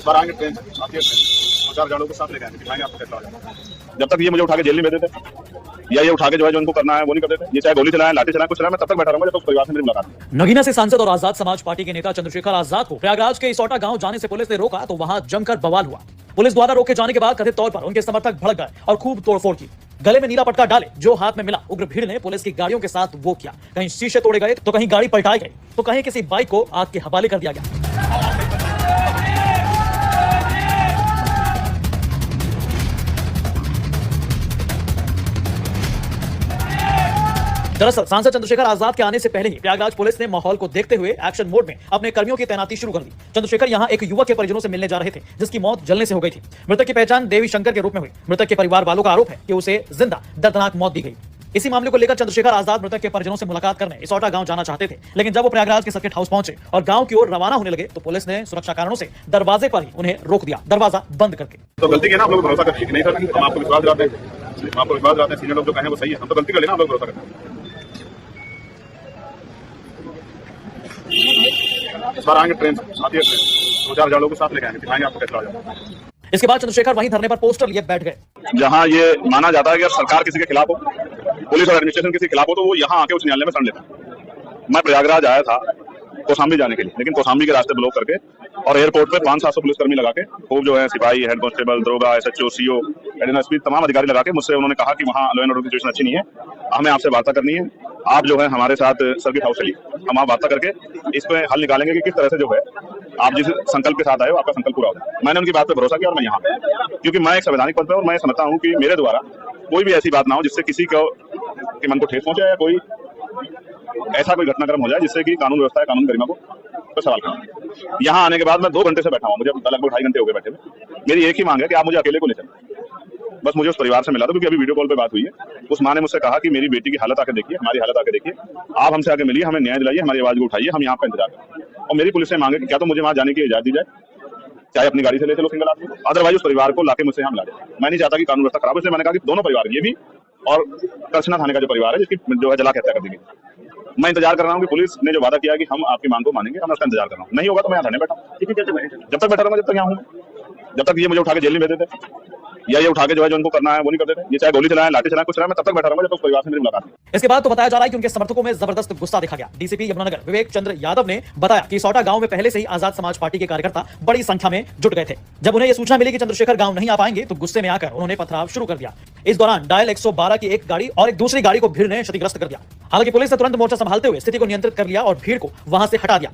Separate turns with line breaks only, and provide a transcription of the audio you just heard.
इस बार आएंगे ट्रेन से, आती है ट्रेन, 2-4 गाड़ियों के साथ लेके आएंगे, दिखाएंगे आपको कैसा हो जाएगा। जब तक ये मुझे उठा के जेल नहीं भेज देते या ये उठा के जो है जो इनको करना है वो नहीं कर देते, ये चाहे गोली चलाएं, लाठी चलाएं, कुछ चलाएं, मैं तब तक बैठा रहूंगा जब तक परिवार से मेरी मुलाकात नहीं।
नगीना से सांसद और आजाद समाज पार्टी के नेता चंद्रशेखर आजाद को प्रयागराज के इसौटा गांव जाने से पुलिस ने रोका तो वहां जमकर बवाल हुआ। पुलिस द्वारा रोके जाने के बाद कथित तौर पर उनके समर्थक भड़क गए और खूब तोड़फोड़ की। गले में नीला पटका डाले जो हाथ में मिला उग्र भीड़ ने पुलिस की गाड़ियों के साथ वो किया। कहीं शीशे तोड़े गए तो कहीं गाड़ी पलटाई गई तो कहीं किसी बाइक को आग के हवाले कर दिया गया। दरअसल सांसद चंद्रशेखर आजाद के आने से पहले ही प्रयागराज पुलिस ने माहौल को देखते हुए एक्शन मोड में अपने कर्मियों की तैनाती शुरू कर दी। चंद्रशेखर यहां एक युवक के परिजनों से मिलने जा रहे थे जिसकी मौत जलने से हो गई थी। मृतक की पहचान देवी शंकर के रूप में हुई। मृतक के परिवार वालों का आरोप है कि उसे जिंदा दर्दनाक मौत दी गई। इसी मामले को लेकर चंद्रशेखर आजाद मृतक के परिजनों से मुलाकात करने इसौटा गांव जाना चाहते थे, लेकिन जब वो प्रयागराज के सर्किट हाउस पहुंचे और गांव की ओर रवाना होने लगे तो पुलिस ने सुरक्षा कारणों से दरवाजे पर ही उन्हें रोक दिया, दरवाजा बंद करके।
तो गलती की ना, आप लोग भरोसा करते हैं नहीं सर, हम आपको विश्वास दिलाते हैं, आपको विश्वास दिलाते हैं, सीनियर लोग जो कहें वो सही है, हम तो गलती कर लेना, आप लोग भरोसा करते हैं। इस बार आएंगे ट्रेन से, आती है ट्रेन, 2-4 गाड़ियों के साथ लेके आएंगे, दिखाएंगे आपको कैसा हो जाएगा।
इसके बाद चंद्रशेखर वहीं धरने पर पोस्टर लिए बैठ गए।
जहां ये माना जाता है कि सरकार किसी के खिलाफ हो, पुलिस और एडमिनिस्ट्रेशन किसी के खिलाफ हो, तो वो यहाँ आके उच्च न्यायालय में शरण लेता है। मैं प्रयागराज आया था कौशाम्बी जाने के लिए, लेकिन कौशाम्बी के रास्ते ब्लॉक करके और एयरपोर्ट पे 500-700 पुलिसकर्मी लगा के खूब जो है सिपाही, हेड कांस्टेबल, दरोगा, SHO, CO, एडीएसपी तमाम अधिकारी लगा के मुझसे उन्होंने कहा कि वहाँ लॉ एंड ऑर्डर की सिचुएशन अच्छी नहीं है, हमें आपसे वार्ता करनी है, आप जो है हमारे साथ सर्किट हाउस चलिए, हम आप वार्ता करके इस पे हल निकालेंगे कि किस तरह से जो है आप जिस संकल्प के साथ आए हो आपका संकल्प पूरा हो। मैंने उनकी बात पे भरोसा किया और मैं यहाँ पे, क्योंकि मैं एक संवैधानिक पद पे और मैं समझता हूँ कि मेरे द्वारा कोई भी ऐसी बात ना हो जिससे किसी को के मन को ठेस पहुंचे या कोई ऐसा कोई घटनाक्रम हो जाए जिससे कि कानून व्यवस्था, कानून गरिमा को सवाल करना। यहाँ आने के बाद मैं 2 घंटे से बैठा हूँ, मुझे लगभग 2.5 घंटे हो गए बैठे हुए। मेरी एक ही मांग है कि आप मुझे अकेले को ले चलें, बस मुझे उस परिवार से मिला दो, क्योंकि अभी वीडियो कॉल पे बात हुई है। उस माँ ने मुझसे कहा कि मेरी बेटी की हालत आके देखिए, हमारी हालत आके देखिए, आप हमसे आके मिलिए, हमें न्याय दिलाइए, हमारी आवाज को उठाइए, हम यहाँ पे इंतजार करें। और मेरी पुलिस से मांगे कि क्या तो मुझे वहाँ जाने की इजाजत दी जाए, चाहे अपनी गाड़ी से ले चलो सिंगल आदमी, अदरवाइज उस परिवार को लाके मुझसे यहाँ मिला जाए। मैं नहीं चाहता कि कानून व्यवस्था खराब, इसलिए मैंने कहा कि दोनों परिवार, ये भी और करछना थाने का जो परिवार है जिसकी जो है जला के हत्या कर दी गई, मैं इंतजार कर रहा हूँ कि पुलिस ने जो वादा किया कि हम आपकी मांग को मानेंगे, हम उसका इंतजार कर रहा हूँ। नहीं होगा तो मैं यहाँ धरने बैठा हूँ, जब तक बैठा रहूंगा, जब तक यहाँ हूँ, जब तक ये मुझे उठा के जेल नहीं भेज देते या ये उठा के जो है जो उनको करना है वो नहीं कर देते, ये चाहे गोली चलाएं, लाठी चलाएं, कुछ चलाएं, मैं तब तक बैठा रहूंगा जब तक परिवार से मेरी मुलाकात नहीं।
इसके बाद तो बताया जा रहा है कि उनके समर्थकों में जबरदस्त गुस्सा देखा गया। डीसीपी यमुनानगर विवेक चंद्र यादव ने बताया कि इसौटा गांव में पहले से ही आजाद समाज पार्टी के कार्यकर्ता बड़ी संख्या में जुट गए थे। जब उन्हें यह सूचना मिली कि चंद्रशेखर गांव नहीं आ पाएंगे तो गुस्से में आकर उन्होंने पथराव शुरू कर दिया। इस दौरान डायल 112 की एक गाड़ी और एक दूसरी गाड़ी को भीड़ ने क्षतिग्रस्त कर दिया। हालांकि पुलिस ने तुरंत मोर्चा संभालते हुए स्थिति को नियंत्रित कर लिया और भीड़ को वहां से हटा दिया।